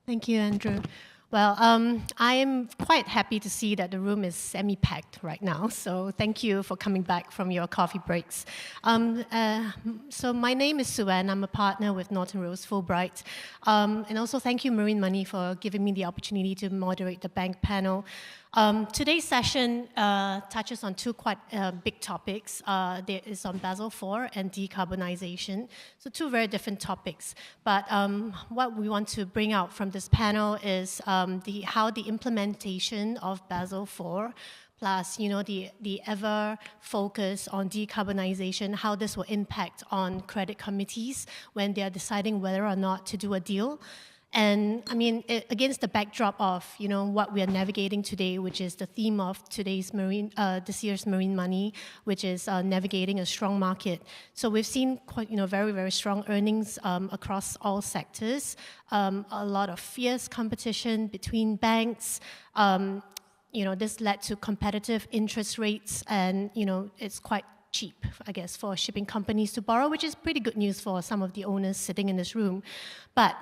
Thank you, Andrew. Well, I am quite happy to see that the room is semi-packed right now, so thank you for coming back from your coffee breaks. So my name is Chyuan. I'm a partner with Norton Fulbright. And also thank you, Marine Money, for giving me the opportunity to moderate the bank panel. Today's session touches on two quite big topics. There is on Basel IV and decarbonization. So two very different topics. But what we want to bring out from this panel is how the implementation of Basel IV plus, the ever focus on decarbonization, how this will impact on credit committees when they are deciding whether or not to do a deal. And I mean, against the backdrop of what we are navigating today, which is the theme of today's this year's Marine Money, which is navigating a strong market. So we've seen quite very, very strong earnings across all sectors. A lot of fierce competition between banks. This led to competitive interest rates, and it's quite cheap, I guess, for shipping companies to borrow, which is pretty good news for some of the owners sitting in this room. But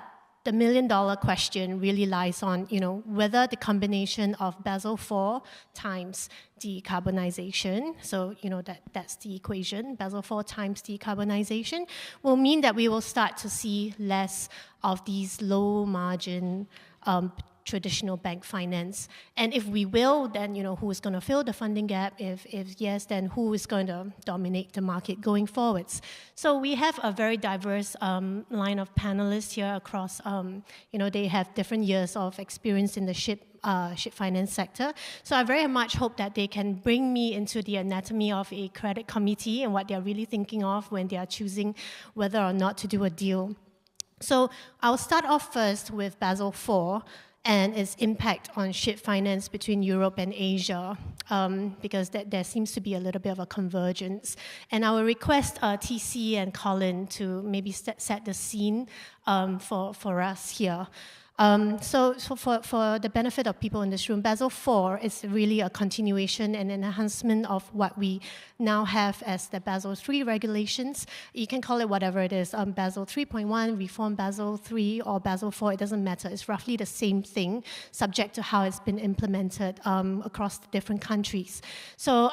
the million-dollar question really lies on, whether the combination of Basel IV times decarbonization, so, that's the equation, Basel IV times decarbonization, will mean that we will start to see less of these low-margin traditional bank finance. And if we will, then who is going to fill the funding gap? If yes, then who is going to dominate the market going forwards? So we have a very diverse line of panelists here across, they have different years of experience in the ship finance sector. So I very much hope that they can bring me into the anatomy of a credit committee and what they're really thinking of when they are choosing whether or not to do a deal. So I'll start off first with Basel IV and its impact on ship finance between Europe and Asia, because there seems to be a little bit of a convergence. And I will request TC and Colin to maybe set the scene for us here. So for the benefit of people in this room, Basel IV is really a continuation and an enhancement of what we now have as the Basel III regulations. You can call it whatever it is, Basel 3.1, Reform Basel III, or Basel IV, it doesn't matter. It's roughly the same thing, subject to how it's been implemented across the different countries. So,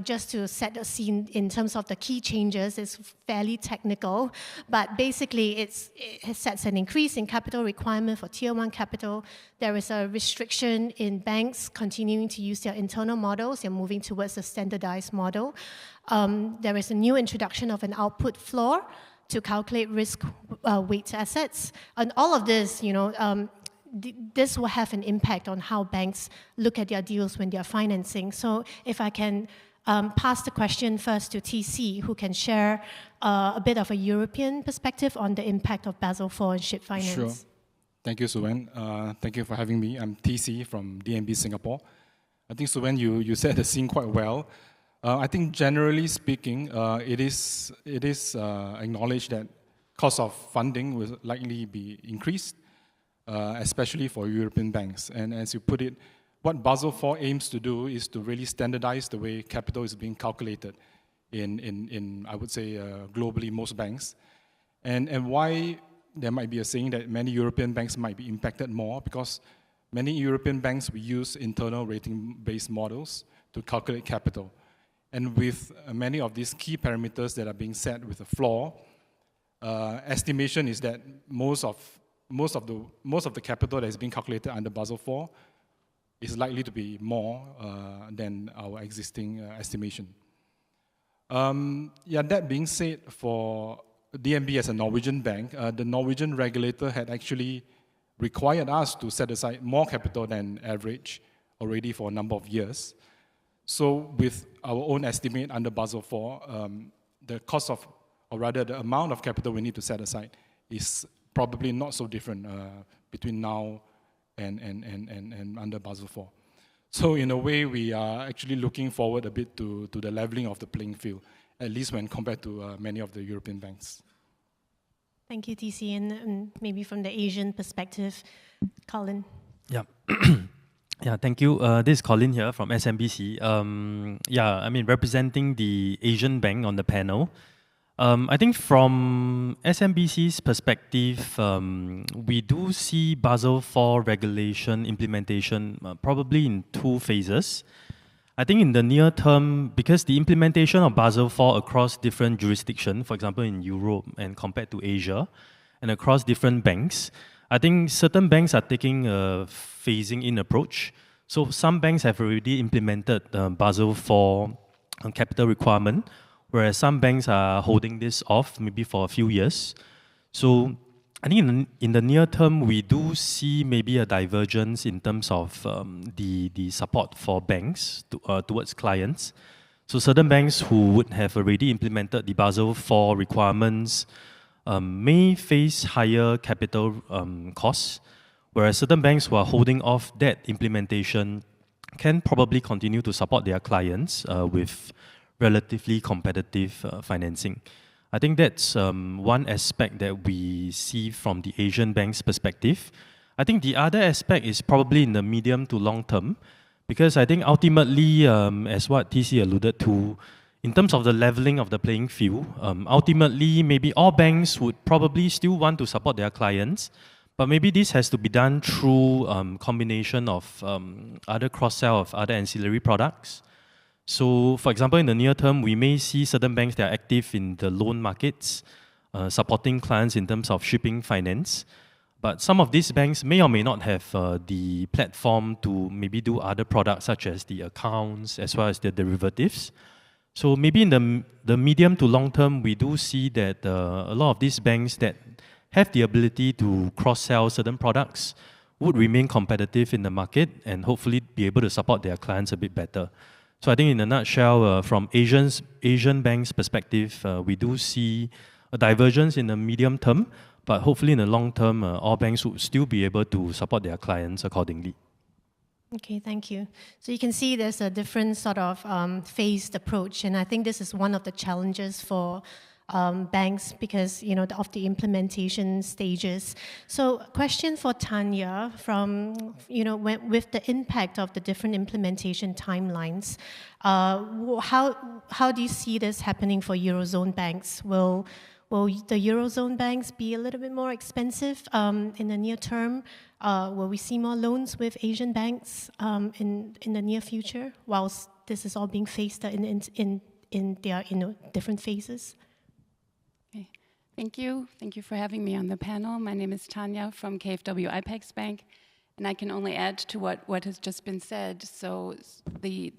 just to set the scene in terms of the key changes, it's fairly technical, but basically it sets an increase in capital requirement for Tier 1 capital. There is a restriction in banks continuing to use their internal models. They're moving towards a standardized model. There is a new introduction of an output floor to calculate risk weight assets. And all of this, this will have an impact on how banks look at their deals when they're financing. So if I can pass the question first to TC, who can share a bit of a European perspective on the impact of Basel IV on ship finance. Sure. Thank you, Chyuan. Thank you for having me. I'm TC from DNB Singapore. I think, Chyuan, you set the scene quite well. I think generally speaking, it is acknowledged that cost of funding will likely be increased, especially for European banks. And as you put it, what Basel IV aims to do is to really standardize the way capital is being calculated in I would say, globally most banks. And why there might be a saying that many European banks might be impacted more, because many European banks will use internal rating-based models to calculate capital. And with many of these key parameters that are being set with a floor, estimation is that most of the capital that is being calculated under Basel IV is likely to be more than our existing estimation. That being said, for DNB as a Norwegian bank, the Norwegian regulator had actually required us to set aside more capital than average already for a number of years. So with our own estimate under Basel IV, the cost of, or rather the amount of capital we need to set aside is probably not so different between now and under Basel IV. So in a way, we are actually looking forward a bit to the leveling of the playing field, at least when compared to many of the European banks. Thank you, TC. And maybe from the Asian perspective, Colin. Yeah. Yeah, thank you. This is Colin here from SMBC. Representing the Asian bank on the panel. I think from SMBC's perspective, we do see Basel IV regulation implementation probably in 2 phases. I think in the near term, because the implementation of Basel IV across different jurisdictions, for example in Europe and compared to Asia, and across different banks, I think certain banks are taking a phasing in approach. So some banks have already implemented Basel IV capital requirement, whereas some banks are holding this off maybe for a few years. So I think in the near term, we do see maybe a divergence in terms of the support for banks towards clients. So certain banks who would have already implemented the Basel IV requirements may face higher capital costs, whereas certain banks who are holding off that implementation can probably continue to support their clients with relatively competitive financing. I think that's one aspect that we see from the Asian banks' perspective. I think the other aspect is probably in the medium to long term, because I think ultimately, as what TC alluded to, in terms of the leveling of the playing field, ultimately maybe all banks would probably still want to support their clients, but maybe this has to be done through combination of other cross-sell of other ancillary products. So, for example, in the near term, we may see certain banks that are active in the loan markets, supporting clients in terms of shipping finance. But some of these banks may or may not have the platform to maybe do other products such as the accounts as well as the derivatives. So maybe in the medium to long term, we do see that a lot of these banks that have the ability to cross-sell certain products would remain competitive in the market and hopefully be able to support their clients a bit better. So I think in a nutshell, from Asian banks' perspective, we do see a divergence in the medium term, but hopefully in the long term, all banks would still be able to support their clients accordingly. Okay, thank you. So you can see there's a different sort of phased approach, and I think this is one of the challenges for banks because of the implementation stages. So, question for Tanja: from with the impact of the different implementation timelines, how do you see this happening for Eurozone banks? Will the Eurozone banks be a little bit more expensive in the near term? Will we see more loans with Asian banks in the near future, whilst this is all being phased in their different phases? Okay. Thank you. Thank you for having me on the panel. My name is Tanja from KfW IPEX-Bank, and I can only add to what has just been said. So the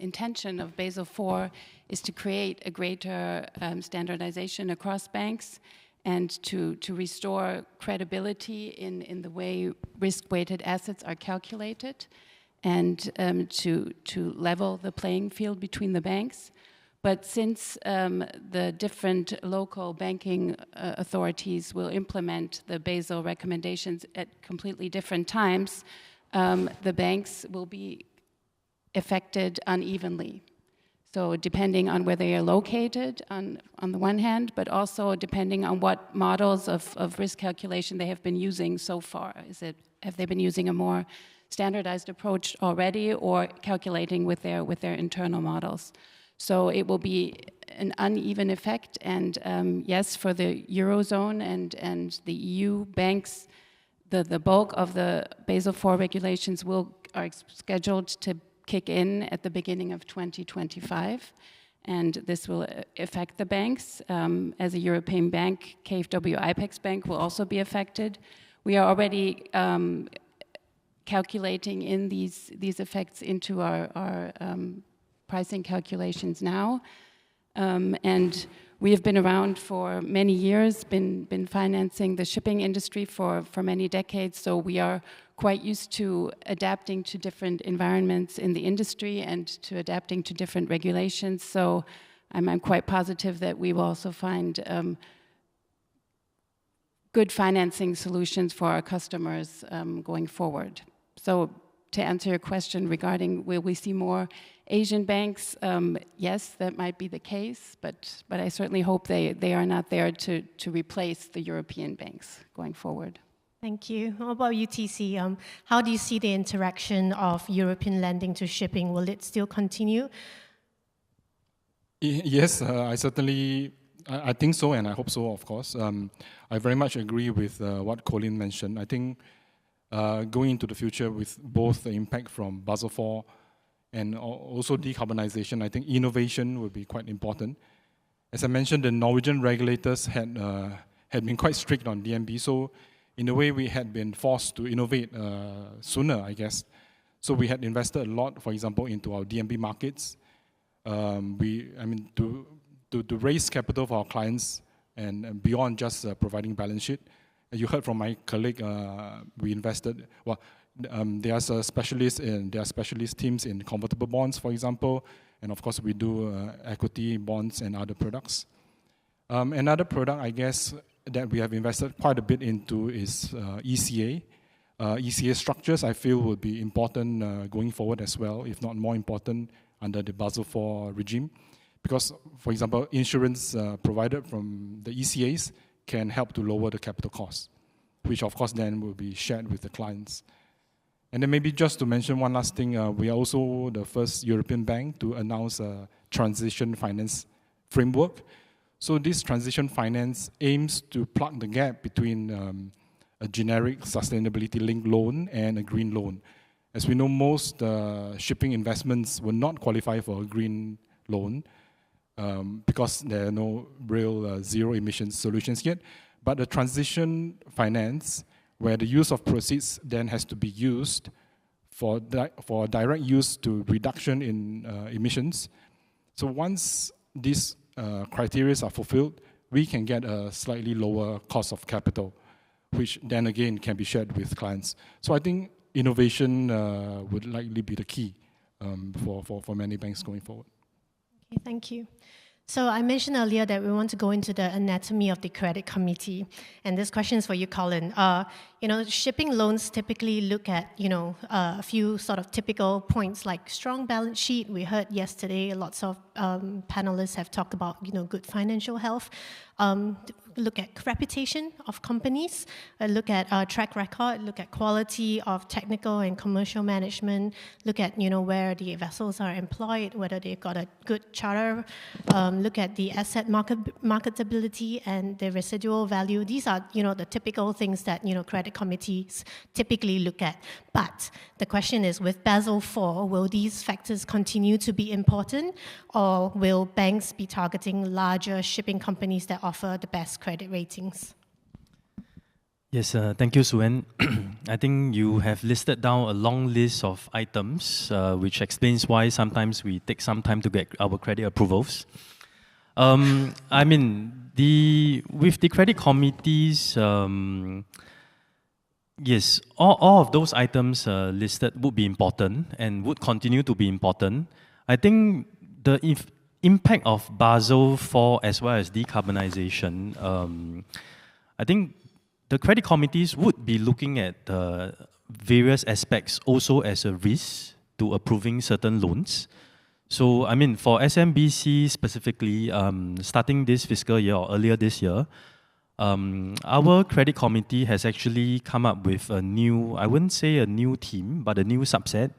intention of Basel IV is to create a greater standardization across banks and to restore credibility in the way risk-weighted assets are calculated and to level the playing field between the banks. But since the different local banking authorities will implement the Basel recommendations at completely different times, the banks will be affected unevenly. So depending on where they are located on the one hand, but also depending on what models of risk calculation they have been using so far. Have they been using a more standardized approach already or calculating with their internal models? So it will be an uneven effect, and yes, for the Eurozone and the EU banks, the bulk of the Basel IV regulations are scheduled to kick in at the beginning of 2025, and this will affect the banks. As a European bank, KfW IPEX-Bank will also be affected. We are already calculating in these effects into our pricing calculations now, and we have been around for many years, been financing the shipping industry for many decades, so we are quite used to adapting to different environments in the industry and to adapting to different regulations. So I'm quite positive that we will also find good financing solutions for our customers going forward. So to answer your question regarding will we see more Asian banks, yes, that might be the case, but I certainly hope they are not there to replace the European banks going forward. Thank you. How about you, TC? How do you see the interaction of European lending to shipping? Will it still continue? Yes, I certainly I think so, and I hope so, of course. I very much agree with what Colin mentioned. I think going into the future with both the impact from Basel IV and also decarbonization, I think innovation will be quite important. As I mentioned, the Norwegian regulators had been quite strict on DNB, so in a way we had been forced to innovate sooner, I guess. So we had invested a lot, for example, into our DNB markets. To raise capital for our clients and beyond just providing balance sheet. You heard from my colleague, we invested, there are specialist teams in convertible bonds, for example, and of course we do equity bonds and other products. Another product, I guess, that we have invested quite a bit into is ECA. ECA structures, I feel, will be important going forward as well, if not more important under the Basel IV regime. Because, for example, insurance provided from the ECAs can help to lower the capital costs, which of course then will be shared with the clients. And then maybe just to mention one last thing, we are also the first European bank to announce a transition finance framework. So this transition finance aims to plug the gap between a generic sustainability-linked loan and a green loan. As we know, most shipping investments will not qualify for a green loan because there are no real zero emissions solutions yet. But the transition finance, where the use of proceeds then has to be used for direct use to reduction in emissions. So once these criteria are fulfilled, we can get a slightly lower cost of capital, which then again can be shared with clients. So I think innovation would likely be the key for many banks going forward. Okay, thank you. So I mentioned earlier that we want to go into the anatomy of the credit committee, and this question is for you, Colin. Shipping loans typically look at a few sort of typical points like strong balance sheet. We heard yesterday lots of panelists have talked about good financial health. Look at reputation of companies, look at track record, look at quality of technical and commercial management, look at where the vessels are employed, whether they've got a good charter, look at the asset marketability and the residual value. These are the typical things that credit committees typically look at. But the question is, with Basel IV, will these factors continue to be important, or will banks be targeting larger shipping companies that offer the best credit ratings? Yes, thank you, Suen. I think you have listed down a long list of items, which explains why sometimes we take some time to get our credit approvals. With the credit committees, yes, all of those items listed would be important and would continue to be important. I think the impact of Basel IV as well as decarbonization, I think the credit committees would be looking at various aspects also as a risk to approving certain loans. So, for SMBC specifically, starting this fiscal year or earlier this year, our credit committee has actually come up with a new, I wouldn't say a new team, but a new subset,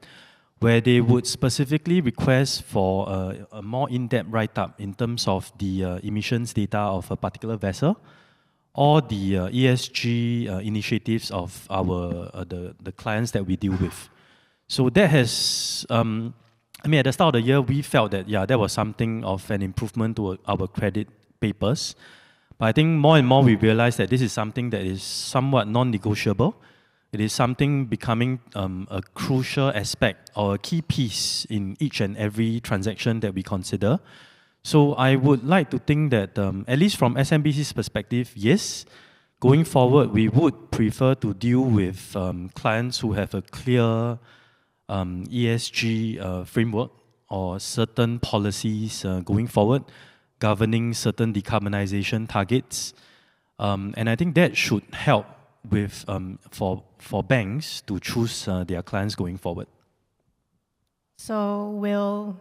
where they would specifically request for a more in-depth write-up in terms of the emissions data of a particular vessel, or the ESG initiatives of the clients that we deal with. So that has, at the start of the year, we felt that, that was something of an improvement to our credit papers. But I think more and more we realize that this is something that is somewhat non-negotiable. It is something becoming a crucial aspect or a key piece in each and every transaction that we consider. So I would like to think that, at least from SMBC's perspective, yes, going forward, we would prefer to deal with clients who have a clear ESG framework or certain policies going forward, governing certain decarbonization targets. And I think that should help with for banks to choose their clients going forward. So will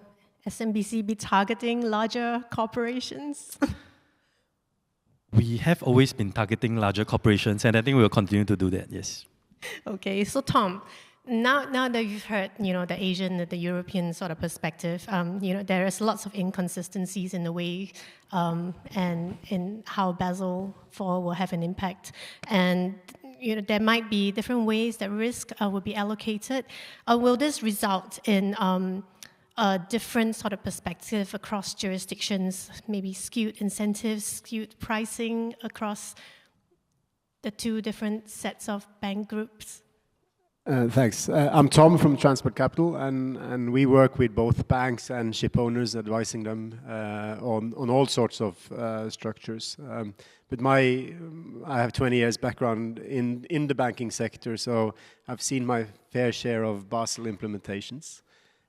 SMBC be targeting larger corporations? We have always been targeting larger corporations, and I think we will continue to do that, yes. Okay, so Tom, Now that you've heard, the Asian, the European sort of perspective, there is lots of inconsistencies in the way and in how Basel IV will have an impact. And there might be different ways that risk will be allocated. Will this result in a different sort of perspective across jurisdictions, maybe skewed incentives, skewed pricing across the two different sets of bank groups? Thanks. I'm Tom from Transport Capital, and we work with both banks and ship owners, advising them on all sorts of structures. But I have 20 years background in the banking sector, so I've seen my fair share of Basel implementations.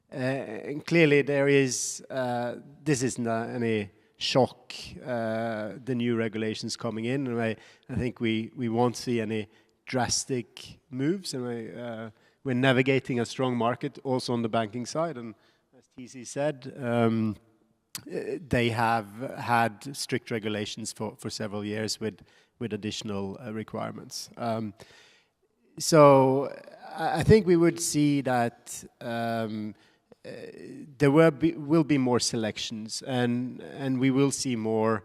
And clearly there is, this isn't any shock, the new regulations coming in, and I think we won't see any drastic moves, and we're navigating a strong market also on the banking side. And as TC said, they have had strict regulations for several years with additional requirements. So I think we would see that there will be more selections, and we will see more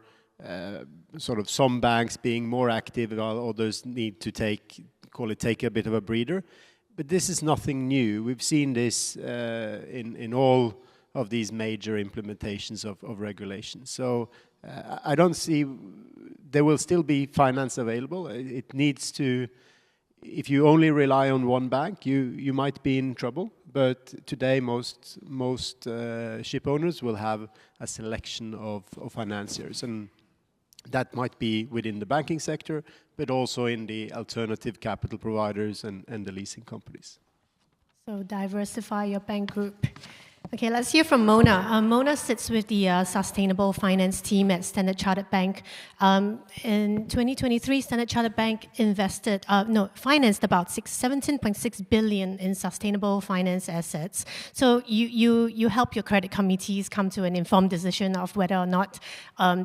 sort of some banks being more active, while others need to take a bit of a breather. But this is nothing new. We've seen this in all of these major implementations of regulations. So I don't see, there will still be finance available. It needs to, if you only rely on one bank, you might be in trouble. But today most ship owners will have a selection of financiers, and that might be within the banking sector, but also in the alternative capital providers and the leasing companies. So diversify your bank group. Okay, let's hear from Mona. Mona sits with the Sustainable Finance team at Standard Chartered Bank. In 2023, Standard Chartered Bank financed about 17.6 billion in sustainable finance assets. So you help your credit committees come to an informed decision of whether or not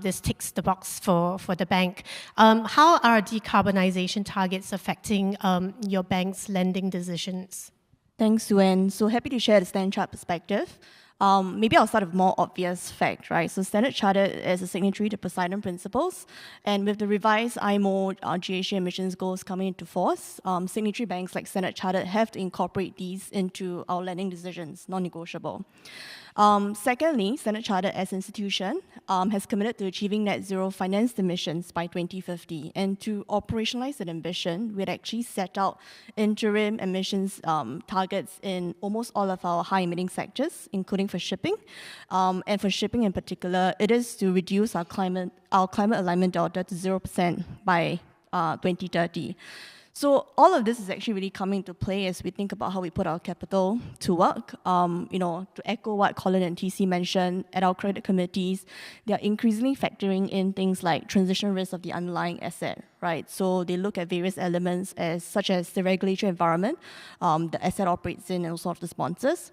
this ticks the box for the bank. How are decarbonization targets affecting your bank's lending decisions? Thanks, Chyuan. So happy to share the Standard Chartered perspective. Maybe I'll start with a more obvious fact, right? So Standard Chartered is a signatory to Poseidon Principles, and with the revised IMO GHG emissions goals coming into force, signatory banks like Standard Chartered have to incorporate these into our lending decisions, non-negotiable. Secondly, Standard Chartered as an institution has committed to achieving net zero financed emissions by 2050. And to operationalize that ambition, we'd actually set out interim emissions targets in almost all of our high emitting sectors, including for shipping. And for shipping in particular, it is to reduce our climate alignment delta to 0% by 2030. So all of this is actually really coming into play as we think about how we put our capital to work. To echo what Colin and TC mentioned, at our credit committees, they are increasingly factoring in things like transition risk of the underlying asset, right? So they look at various elements such as the regulatory environment the asset operates in, and also of the sponsors.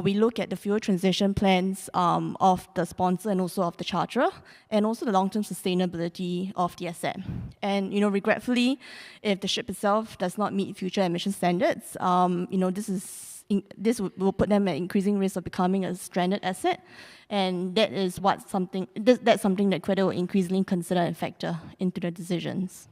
We look at the fuel transition plans of the sponsor and also of the charterer, and also the long-term sustainability of the asset. And regretfully, if the ship itself does not meet future emission standards, this will put them at increasing risk of becoming a stranded asset, and that's something that credit will increasingly consider and factor into the decisions.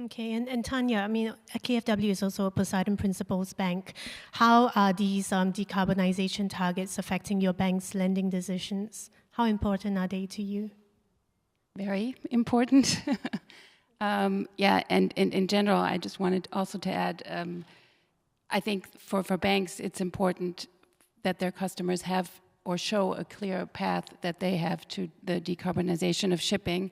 Okay, and Tanja, KfW is also a Poseidon Principles bank. How are these decarbonization targets affecting your bank's lending decisions? How important are they to you? Very important. And in general, I just wanted also to add, I think for banks, it's important that their customers have or show a clear path that they have to the decarbonization of shipping,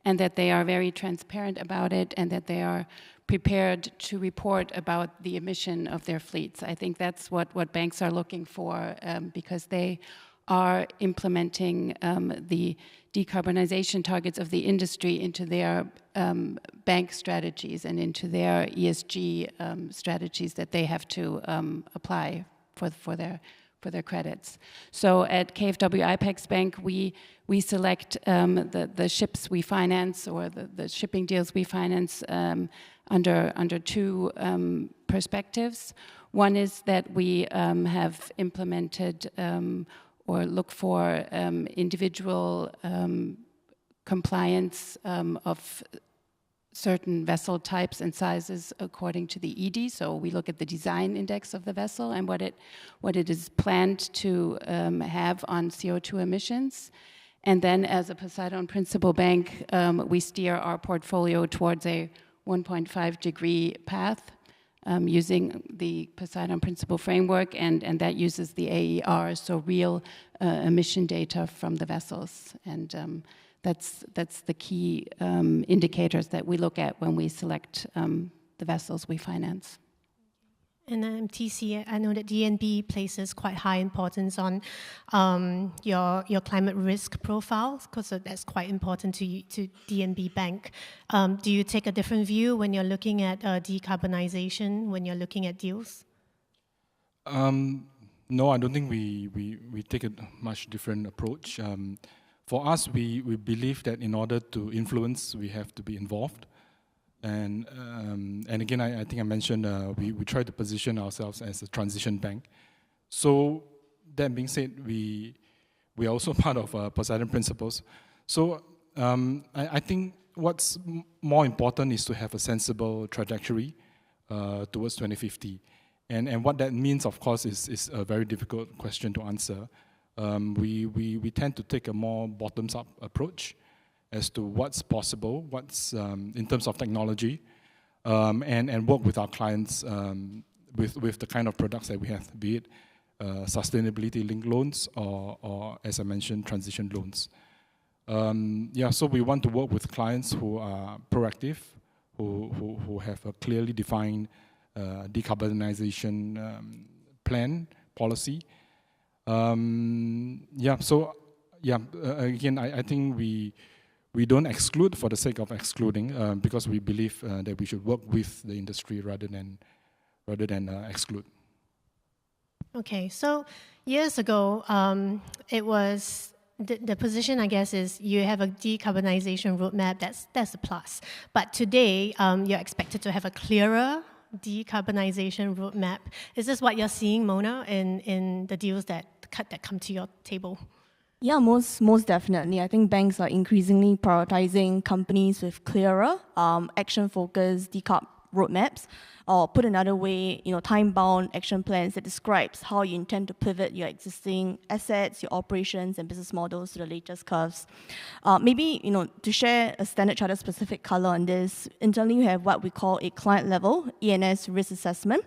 and that they are very transparent about it, and that they are prepared to report about the emission of their fleets. I think that's what banks are looking for, because they are implementing the decarbonization targets of the industry into their bank strategies and into their ESG strategies that they have to apply for their credits. So at KfW IPEX-Bank, we select the ships we finance, or the shipping deals we finance under two perspectives. One is that we have implemented or look for individual compliance of certain vessel types and sizes according to the ED. So we look at the design index of the vessel and what it is planned to have on CO2 emissions. And then as a Poseidon Principal Bank, we steer our portfolio towards a 1.5 degree path using the Poseidon Principal Framework, and that uses the AER, so real emission data from the vessels. And that's the key indicators that we look at when we select the vessels we finance. And TC, I know that DNB places quite high importance on your climate risk profile, because that's quite important to DNB Bank. Do you take a different view when you're looking at decarbonization, when you're looking at deals? No, I don't think we take a much different approach. For us, we believe that in order to influence, we have to be involved. And again, I think I mentioned we try to position ourselves as a transition bank. So that being said, we are also part of Poseidon Principles. So I think what's more important is to have a sensible trajectory towards 2050. And what that means, of course, is a very difficult question to answer. We tend to take a more bottoms-up approach as to what's possible, what's in terms of technology, and work with our clients with the kind of products that we have, be it sustainability-linked loans or, as I mentioned, transition loans. So we want to work with clients who are proactive, who have a clearly defined decarbonization plan, policy. Again, I think we don't exclude for the sake of excluding, because we believe that we should work with the industry rather than exclude. Okay, so years ago, it was the position, I guess, is you have a decarbonization roadmap. That's a plus. But today, you're expected to have a clearer decarbonization roadmap. Is this what you're seeing, Mona, in the deals that come to your table? Yeah, most definitely. I think banks are increasingly prioritizing companies with clearer, action-focused decarb roadmaps, or put another way, time-bound action plans that describes how you intend to pivot your existing assets, your operations, and business models to the latest curves. Maybe, to share a Standard Chartered specific color on this, internally we have what we call a client-level ENS risk assessment,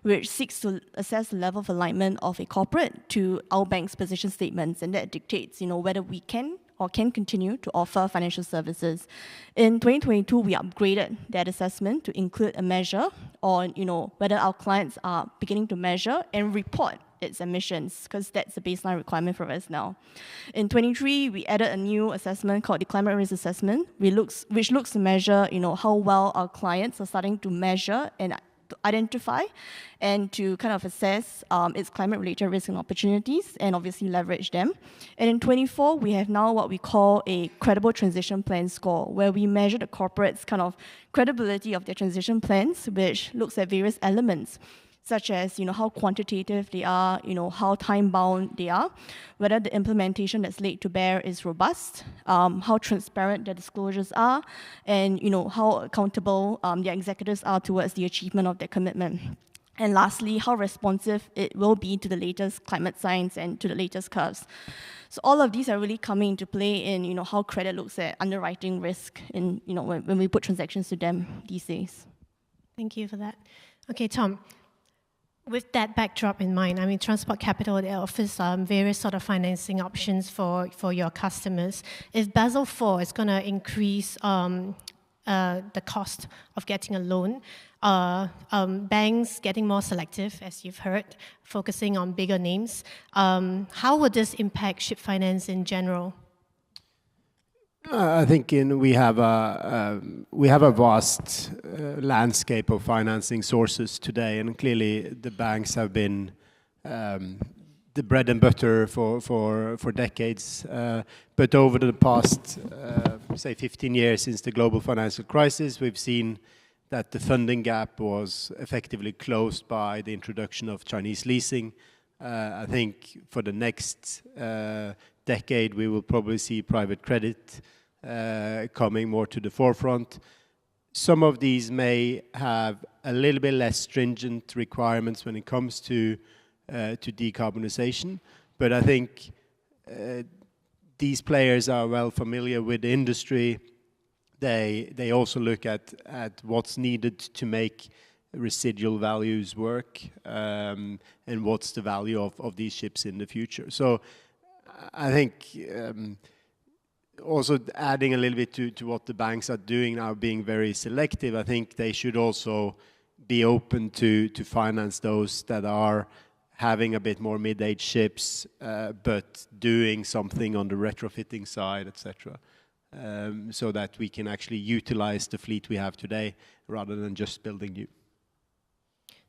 which seeks to assess the level of alignment of a corporate to our bank's position statements, and that dictates, whether we can continue to offer financial services. In 2022, we upgraded that assessment to include a measure on, whether our clients are beginning to measure and report its emissions, because that's the baseline requirement for us now. In 23, we added a new assessment called the climate risk assessment, which looks to measure, how well our clients are starting to measure and to identify and to kind of assess its climate-related risks and opportunities, and obviously leverage them. And in 24, we have now what we call a credible transition plan score, where we measure the corporate's kind of credibility of their transition plans, which looks at various elements, such as how quantitative they are, how time-bound they are, whether the implementation that's laid to bear is robust, how transparent their disclosures are, and how accountable their executives are towards the achievement of their commitment. And lastly, how responsive it will be to the latest climate science and to the latest curves. So all of these are really coming into play in how credit looks at underwriting risk in when we put transactions to them these days. Thank you for that. Okay, Tom. With that backdrop in mind, Transport Capital, they offers various sort of financing options for your customers. If Basel IV is going to increase the cost of getting a loan, banks getting more selective, as you've heard, focusing on bigger names, how would this impact ship finance in general? I think we have a vast landscape of financing sources today, and clearly the banks have been the bread and butter for decades. But over the past, say, 15 years since the global financial crisis, we've seen that the funding gap was effectively closed by the introduction of Chinese leasing. I think for the next decade we will probably see private credit coming more to the forefront. Some of these may have a little bit less stringent requirements when it comes to decarbonization, but I think these players are well familiar with the industry. They also look at what's needed to make residual values work, and what's the value of these ships in the future. So I think also adding a little bit to what the banks are doing now, being very selective, I think they should also be open to finance those that are having a bit more mid-age ships, but doing something on the retrofitting side, etc., so that we can actually utilize the fleet we have today rather than just building new.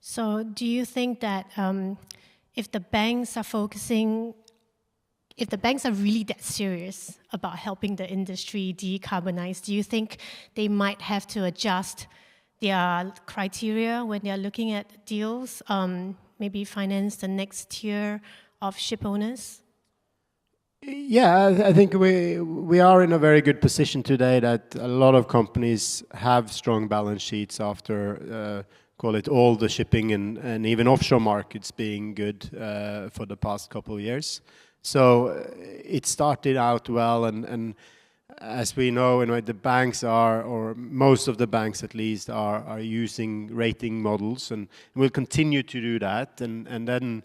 So do you think that if the banks are really that serious about helping the industry decarbonize, do you think they might have to adjust their criteria when they're looking at deals, maybe finance the next tier of ship owners? Yeah, I think we are in a very good position today that a lot of companies have strong balance sheets after, call it all the shipping and even offshore markets being good for the past couple of years. So it started out well, and as we know, the banks are, or most of the banks at least, are using rating models and will continue to do that, and then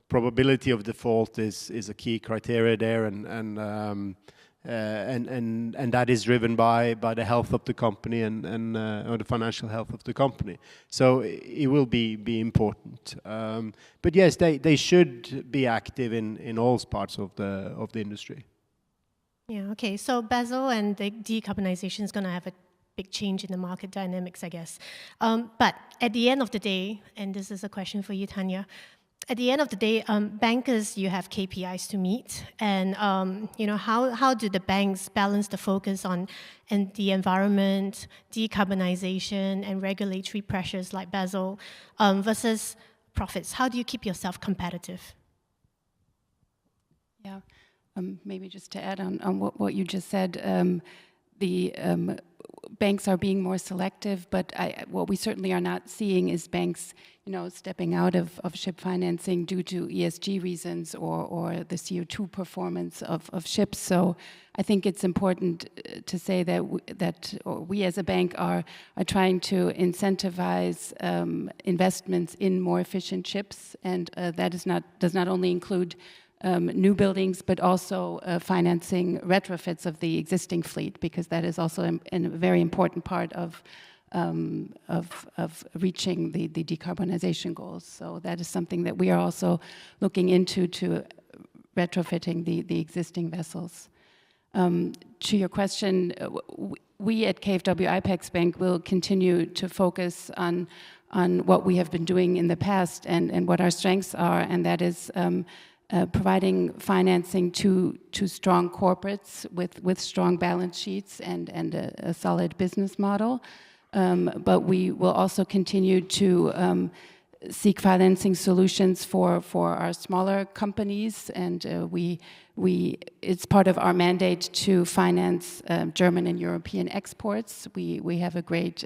probability of default is a key criteria there, and that is driven by the health of the company and or the financial health of the company. So it will be important. But yes, they should be active in all parts of the industry. Yeah. Okay. So Basel and the decarbonization is going to have a big change in the market dynamics, I guess. But at the end of the day, and this is a question for you, Tanja. At the end of the day, bankers, you have KPIs to meet, and how do the banks balance the focus on the environment, decarbonization, and regulatory pressures like Basel versus profits? How do you keep yourself competitive? Yeah, maybe just to add on what you just said, the banks are being more selective, but what we certainly are not seeing is banks, stepping out of ship financing due to ESG reasons or the CO2 performance of ships. So I think it's important to say that we as a bank are trying to incentivize investments in more efficient ships, and that does not only include new buildings, but also financing retrofits of the existing fleet, because that is also a very important part of reaching the decarbonization goals. So that is something that we are also looking into, to retrofitting the existing vessels. To your question, we at KfW IPEX-Bank will continue to focus on what we have been doing in the past and what our strengths are, and that is providing financing to strong corporates with strong balance sheets and a solid business model. But we will also continue to seek financing solutions for our smaller companies, and it's part of our mandate to finance German and European exports. We have a great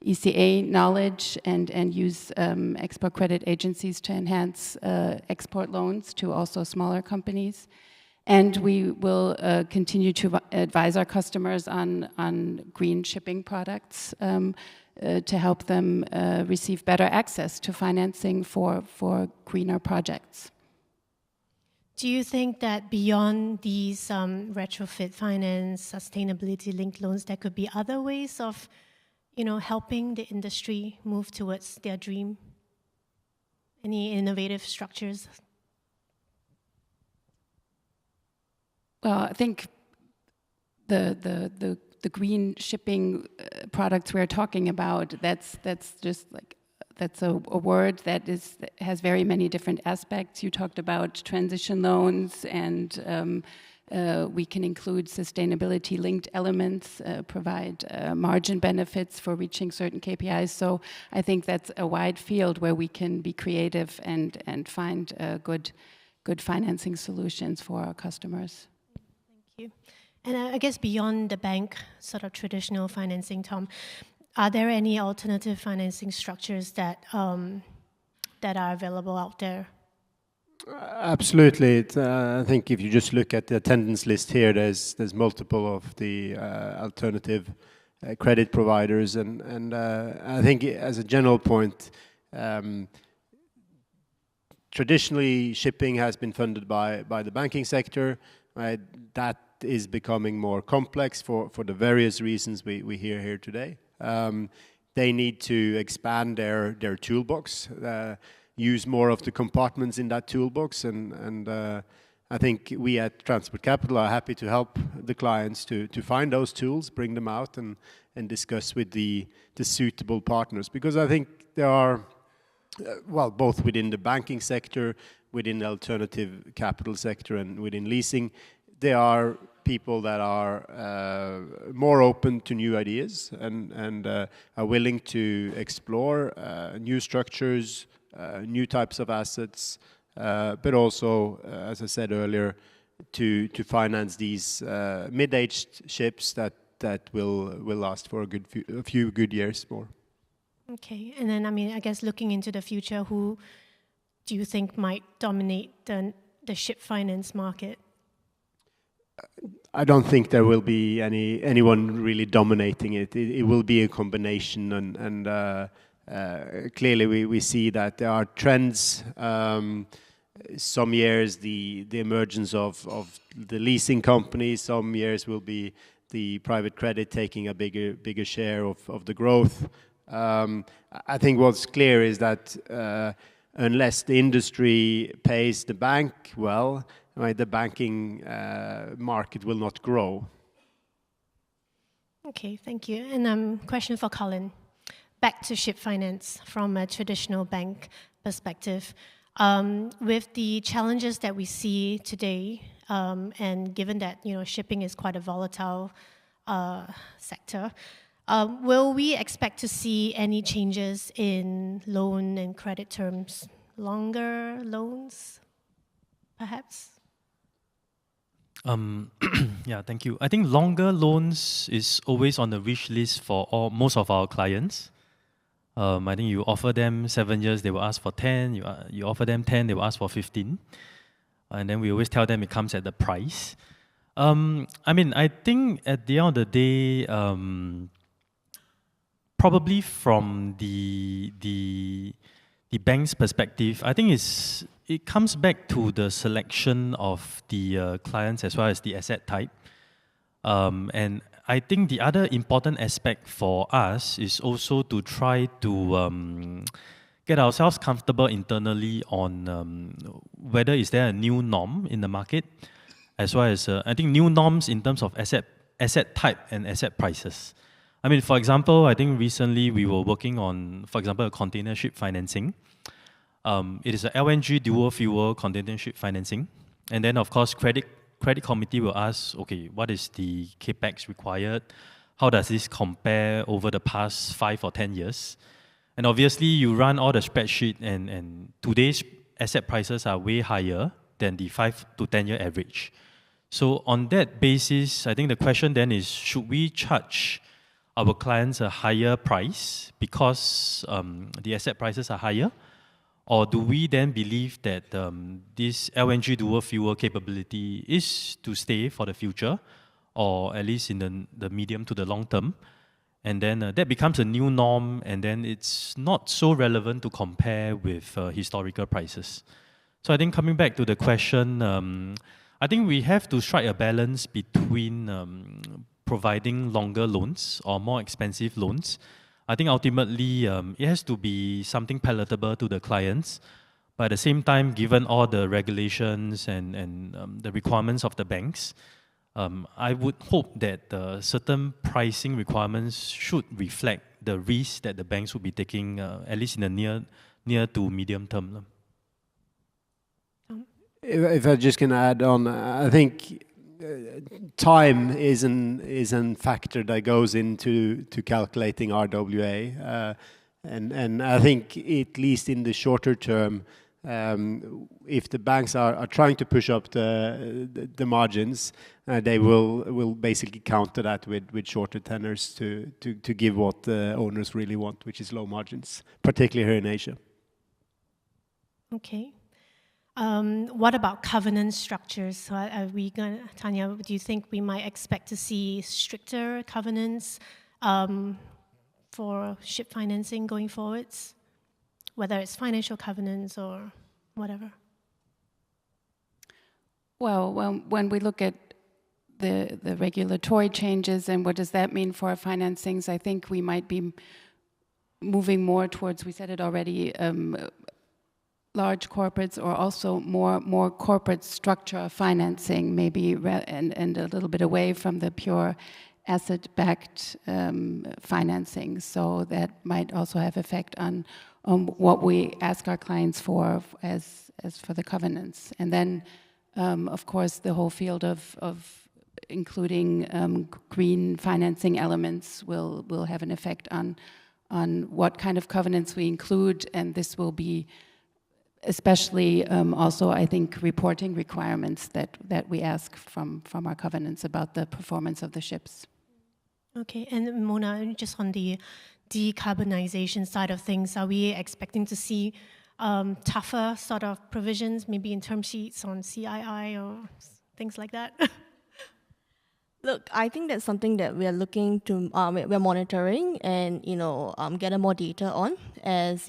ECA knowledge and use export credit agencies to enhance export loans to also smaller companies. And we will continue to advise our customers on green shipping products to help them receive better access to financing for greener projects. Do you think that beyond these retrofit finance, sustainability-linked loans, there could be other ways of, helping the industry move towards their dream? Any innovative structures? Well, I think the green shipping products we're talking about, that's just like, that's a word that has very many different aspects. You talked about transition loans and we can include sustainability-linked elements, provide margin benefits for reaching certain KPIs. So I think that's a wide field where we can be creative and find good financing solutions for our customers. Thank you. And I guess beyond the bank sort of traditional financing, Tom, are there any alternative financing structures that that are available out there? Absolutely. I think if you just look at the attendance list here, there's multiple of the alternative credit providers, and I think as a general point, traditionally shipping has been funded by the banking sector. Right? That is becoming more complex for the various reasons we hear here today. They need to expand their toolbox. Use more of the compartments in that toolbox, and I think we at Transport Capital are happy to help the clients to find those tools, bring them out, and discuss with the suitable partners. Because I think there are, well, both within the banking sector, within the alternative capital sector, and within leasing, there are people that are more open to new ideas and are willing to explore new structures, new types of assets, but also, as I said earlier, to finance these mid-aged ships that will last for a few good years more. Okay, and then I guess looking into the future, who do you think might dominate the ship finance market? I don't think there will be anyone really dominating it. It will be a combination, and clearly we see that there are trends. Some years the emergence of the leasing companies, some years will be the private credit taking a bigger share of the growth. I think what's clear is that unless the industry pays the bank well, right, the banking market will not grow. Okay, thank you. And question for Colin. Back to ship finance from a traditional bank perspective. With the challenges that we see today, and given that shipping is quite a volatile sector, will we expect to see any changes in loan and credit terms? Longer loans, perhaps? Yeah, thank you. I think longer loans is always on the wish list for most of our clients. I think you offer them 7 years, they will ask for 10. You offer them 10, they will ask for 15. And then we always tell them it comes at the price. I think at the end of the day, probably from the bank's perspective, I think it comes back to the selection of the clients as well as the asset type. And I think the other important aspect for us is also to try to get ourselves comfortable internally on whether is there a new norm in the market, as well as I think new norms in terms of asset type and asset prices. For example, I think recently we were working on, for example, a container ship financing. It is a LNG dual fuel container ship financing, and then of course credit committee will ask, okay, what is the capex required? How does this compare over the past 5 or 10 years? And obviously you run all the spreadsheet, and today's asset prices are way higher than the 5 to 10 year average. So on that basis, I think the question then is, should we charge our clients a higher price because the asset prices are higher? Or do we then believe that this LNG dual fuel capability is to stay for the future, or at least in the medium to the long term? And then that becomes a new norm, and then it's not so relevant to compare with historical prices. So I think coming back to the question, I think we have to strike a balance between providing longer loans or more expensive loans. I think ultimately it has to be something palatable to the clients, but at the same time, given all the regulations and the requirements of the banks, I would hope that certain pricing requirements should reflect the risk that the banks will be taking, at least in the near to medium term. If I just can add on, I think time is an factor that goes into calculating RWA, and I think at least in the shorter term, if the banks are trying to push up the margins, they will basically counter that with shorter tenors to give what the owners really want, which is low margins, particularly here in Asia. Okay. What about covenant structures? So are we going, Tanja, do you think we might expect to see stricter covenants for ship financing going forwards, whether it's financial covenants or whatever? Well, when we look at the regulatory changes and what does that mean for our financings, I think we might be moving more towards, we said it already, large corporates, or also more corporate structure of financing, maybe, and a little bit away from the pure asset-backed financing. So that might also have effect on what we ask our clients for as for the covenants. And then, of course, the whole field of including green financing elements will have an effect on what kind of covenants we include, and this will be especially also, I think, reporting requirements that we ask from our covenants about the performance of the ships. Okay, and Mona, just on the decarbonization side of things, are we expecting to see tougher sort of provisions, maybe in term sheets on CII or things like that? Look, I think that's something that we are looking to, we're monitoring and, gather more data on as,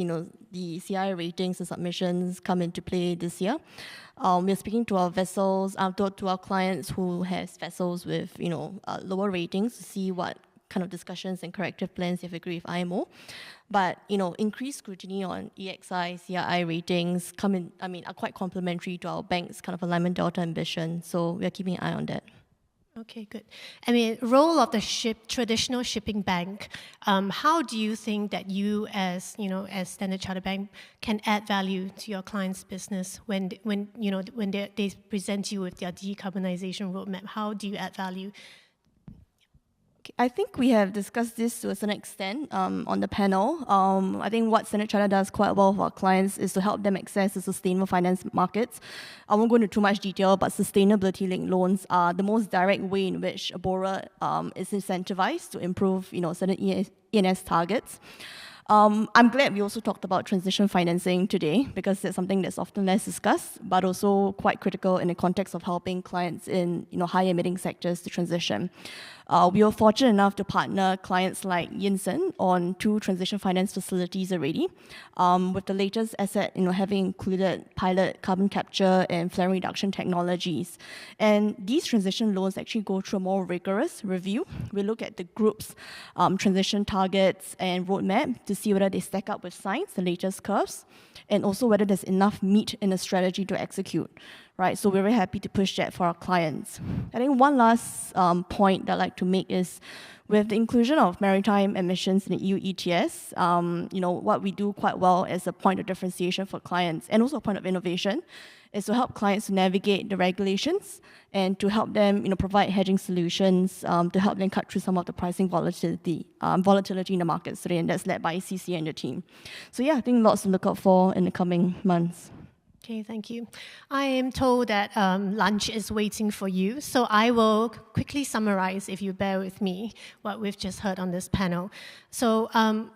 the CI ratings and submissions come into play this year. We're speaking to our vessels, to our clients who has vessels with, lower ratings to see what kind of discussions and corrective plans they've agreed with IMO. But, increased scrutiny on EXI, CII ratings are quite complementary to our bank's kind of alignment delta ambition. So we're keeping an eye on that. Okay, good. I mean, role of the traditional shipping bank. How do you think that you, as Standard Chartered Bank, can add value to your clients' business when they present you with their decarbonization roadmap? How do you add value? I think we have discussed this to a certain extent on the panel. I think what Standard Chartered does quite well for our clients is to help them access the sustainable finance markets. I won't go into too much detail, but sustainability-linked loans are the most direct way in which a borrower is incentivized to improve, certain E&S targets. I'm glad we also talked about transition financing today because it's something that's often less discussed, but also quite critical in the context of helping clients in high emitting sectors to transition. We were fortunate enough to partner clients like Yinsen on 2 transition finance facilities already, with the latest asset having included pilot carbon capture and flare reduction technologies. And these transition loans actually go through a more rigorous review. We look at the group's transition targets and roadmap to see whether they stack up with science, the latest curves, and also whether there's enough meat in the strategy to execute. Right, so we're very happy to push that for our clients. I think one last point that I'd like to make is with the inclusion of maritime emissions in the EU ETS, what we do quite well as a point of differentiation for clients and also a point of innovation is to help clients to navigate the regulations and to help them provide hedging solutions to help them cut through some of the pricing volatility in the markets today, and that's led by CC and the team. So yeah, I think lots to look out for in the coming months. Okay, thank you. I am told that lunch is waiting for you, so I will quickly summarize, if you bear with me, what we've just heard on this panel. So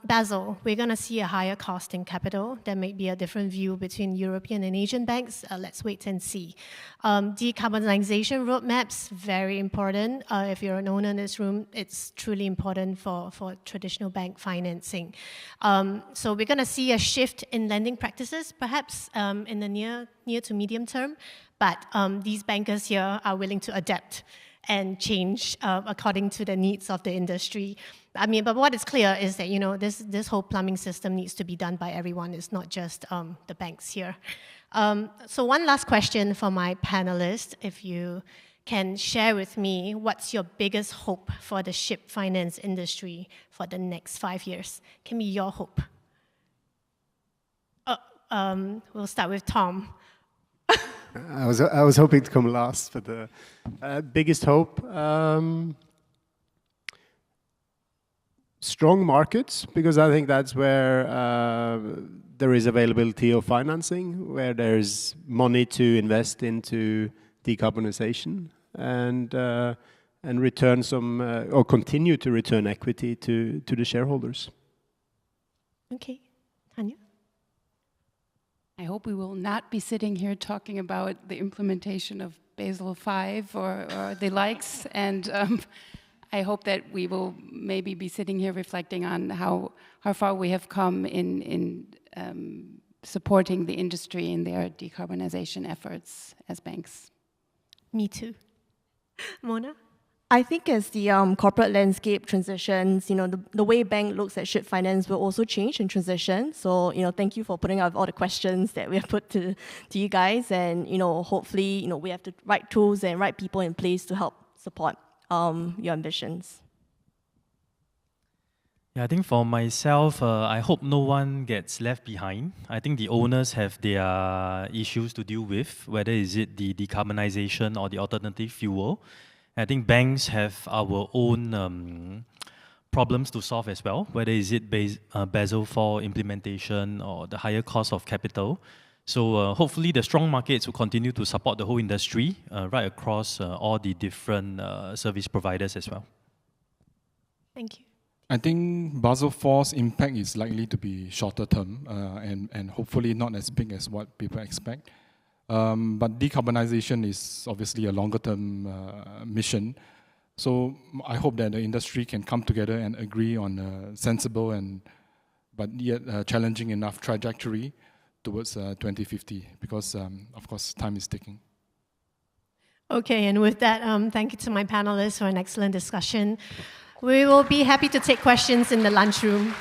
Basel, we're going to see a higher cost in capital. There may be a different view between European and Asian banks. Let's wait and see. Decarbonization roadmaps, very important. If you're an owner in this room, it's truly important for traditional bank financing. So we're going to see a shift in lending practices, perhaps in the near to medium term, but these bankers here are willing to adapt and change according to the needs of the industry. I mean, but what is clear is that this whole plumbing system needs to be done by everyone. It's not just the banks here. So one last question for my panelists, if you can share with me what's your biggest hope for the ship finance industry for the next 5 years? Can be your hope. We'll start with Tom. I was hoping to come last for the biggest hope. Strong markets, because I think that's where there is availability of financing, where there's money to invest into decarbonization and return some or continue to return equity to the shareholders. Okay, Tanja. I hope we will not be sitting here talking about the implementation of Basel V or the likes, and I hope that we will maybe be sitting here reflecting on how far we have come in supporting the industry in their decarbonization efforts as banks. Me too. Mona? I think as the corporate landscape transitions, the way bank looks at ship finance will also change and transition. So, thank you for putting up all the questions that we have put to you guys. And, hopefully, we have the right tools and right people in place to help support your ambitions. Yeah, I think for myself, I hope no one gets left behind. I think the owners have their issues to deal with, whether is it the decarbonization or the alternative fuel. I think banks have our own problems to solve as well, whether is it Basel IV implementation or the higher cost of capital. So hopefully the strong markets will continue to support the whole industry right across all the different service providers as well. Thank you. I think Basel IV's impact is likely to be shorter term and hopefully not as big as what people expect. But decarbonization is obviously a longer term mission. So I hope that the industry can come together and agree on a sensible but yet challenging enough trajectory towards 2050, because of course time is ticking. Okay, and with that, thank you to my panelists for an excellent discussion. We will be happy to take questions in the lunchroom.